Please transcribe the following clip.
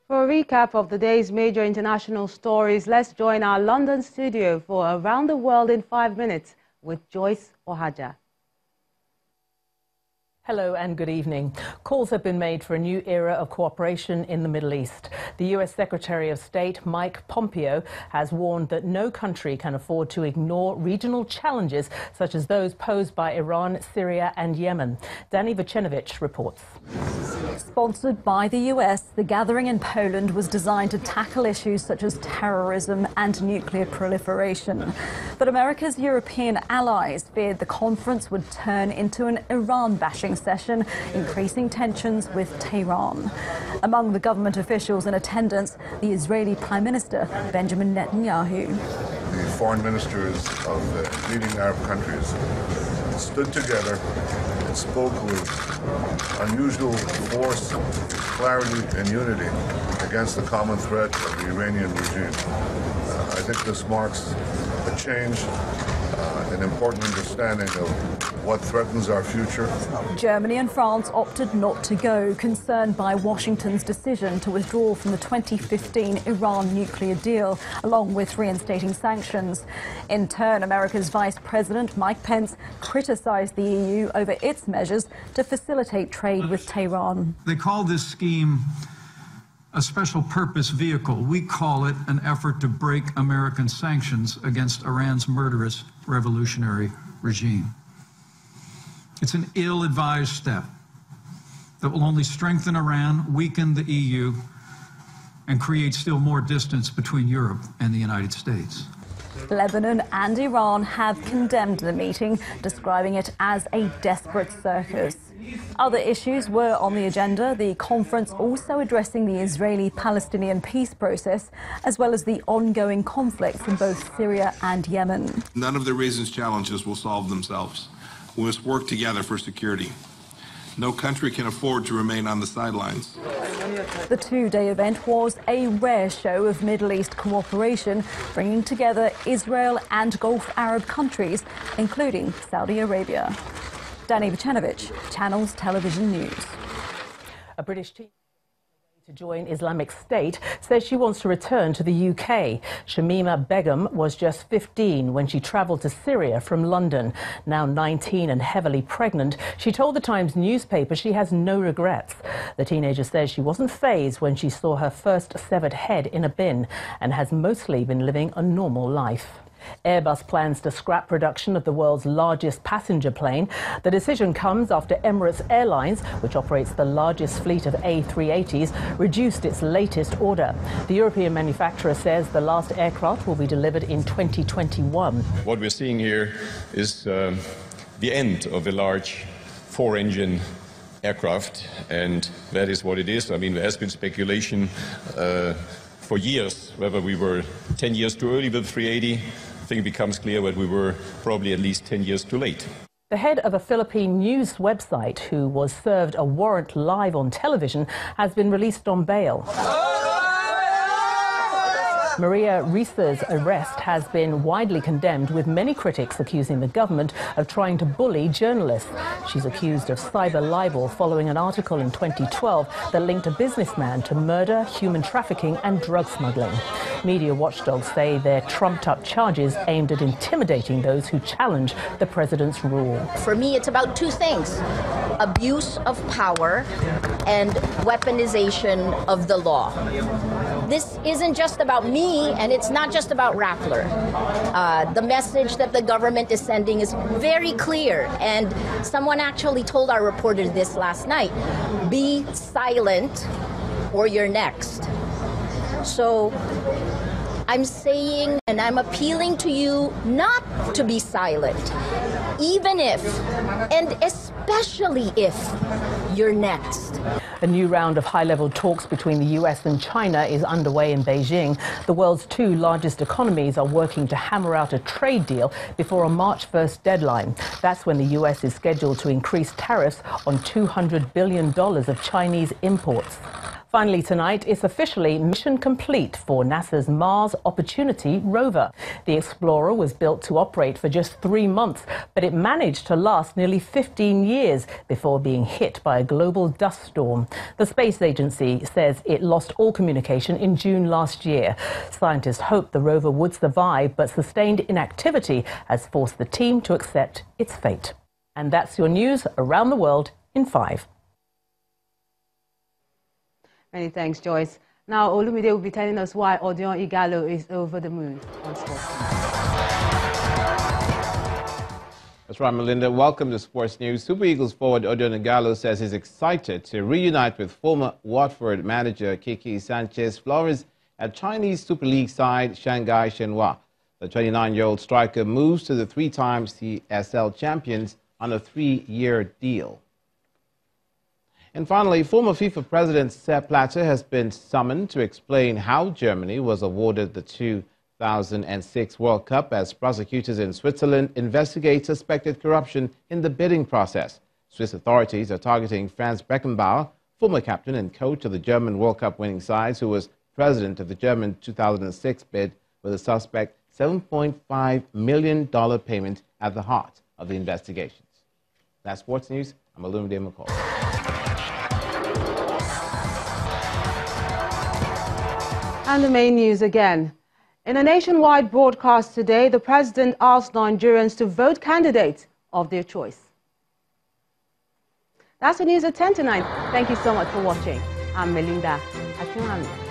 For a recap of the day's major international stories, let's join our London studio for Around the World in 5 minutes with Joyce Ohaja. Hello and good evening. Calls have been made for a new era of cooperation in the Middle East. The U.S. Secretary of State Mike Pompeo has warned that no country can afford to ignore regional challenges such as those posed by Iran, Syria and Yemen. Dani Vucinovic reports. Sponsored by the U.S., the gathering in Poland was designed to tackle issues such as terrorism and nuclear proliferation. But America's European allies feared the conference would turn into an Iran-bashing session, increasing tensions with Tehran. Among the government officials in attendance, the Israeli Prime Minister Benjamin Netanyahu. The foreign ministers of leading Arab countries stood together and spoke with unusual force, clarity and unity against the common threat of the Iranian regime. I think this marks a change, an important understanding of what threatens our future. Germany and France opted not to go, concerned by Washington's decision to withdraw from the 2015 Iran nuclear deal, along with reinstating sanctions. In turn, America's Vice President Mike Pence criticized the EU over its measures to facilitate trade with Tehran. They call this scheme a special purpose vehicle. We call it an effort to break American sanctions against Iran's murderous revolutionary regime. It's an ill-advised step that will only strengthen Iran, weaken the EU, and create still more distance between Europe and the United States. Lebanon and Iran have condemned the meeting, describing it as a desperate circus. Other issues were on the agenda, the conference also addressing the Israeli-Palestinian peace process, as well as the ongoing conflicts in both Syria and Yemen. None of the region's challenges will solve themselves. We must work together for security. No country can afford to remain on the sidelines. The two-day event was a rare show of Middle East cooperation, bringing together Israel and Gulf Arab countries, including Saudi Arabia. Dani Vucinovic, Channels Television News. A British team to join Islamic State says she wants to return to the UK. Shamima Begum was just 15 when she travelled to Syria from London. Now 19 and heavily pregnant, she told the Times newspaper she has no regrets. The teenager says she wasn't fazed when she saw her first severed head in a bin and has mostly been living a normal life. Airbus plans to scrap production of the world's largest passenger plane. The decision comes after Emirates Airlines, which operates the largest fleet of A380s, reduced its latest order. The European manufacturer says the last aircraft will be delivered in 2021. What we're seeing here is the end of a large four-engine aircraft, and that is what it is. I mean, there has been speculation for years whether we were 10 years too early with 380. I think it becomes clear that we were probably at least 10 years too late. The head of a Philippine news website who was served a warrant live on television has been released on bail. Maria Risa's arrest has been widely condemned, with many critics accusing the government of trying to bully journalists. She's accused of cyber libel following an article in 2012 that linked a businessman to murder, human trafficking and drug smuggling. Media watchdogs say they're trumped-up charges aimed at intimidating those who challenge the president's rule. For me, it's about two things: abuse of power and weaponization of the law. This isn't just about me, and it's not just about Rappler. The message that the government is sending is very clear, and someone actually told our reporter this last night: be silent or you're next. So I'm saying, and I'm appealing to you not to be silent, even if, and especially if, you're next. A new round of high-level talks between the US and China is underway in Beijing. The world's two largest economies are working to hammer out a trade deal before a March 1st deadline. That's when the US is scheduled to increase tariffs on $200 billion of Chinese imports. Finally tonight, it's officially mission complete for NASA's Mars Opportunity rover. The Explorer was built to operate for just 3 months, but it managed to last nearly 15 years before being hit by a global dust storm. The space agency says it lost all communication in June last year. Scientists hoped the rover would survive, but sustained inactivity has forced the team to accept its fate. And that's your news around the world in 5. Many thanks, Joyce. Now, Olumide will be telling us why Odion Ighalo is over the moon on sports. That's right, Melinda. Welcome to Sports News. Super Eagles forward Odion Ighalo says he's excited to reunite with former Watford manager Kiki Sanchez Flores at Chinese Super League side Shanghai Shenhua. The 29-year-old striker moves to the 3-time CSL champions on a 3-year deal. And finally, former FIFA President Sepp Blatter has been summoned to explain how Germany was awarded the 2006 World Cup as prosecutors in Switzerland investigate suspected corruption in the bidding process. Swiss authorities are targeting Franz Beckenbauer, former captain and coach of the German World Cup winning sides, who was president of the German 2006 bid, with a suspect $7.5 million payment at the heart of the investigations. That's Sports News. I'm Olumide McCall. And the main news again. In a nationwide broadcast today, the president asked Nigerians to vote candidates of their choice. That's the news at 10 tonight. Thank you so much for watching. I'm Melinda Akinwami.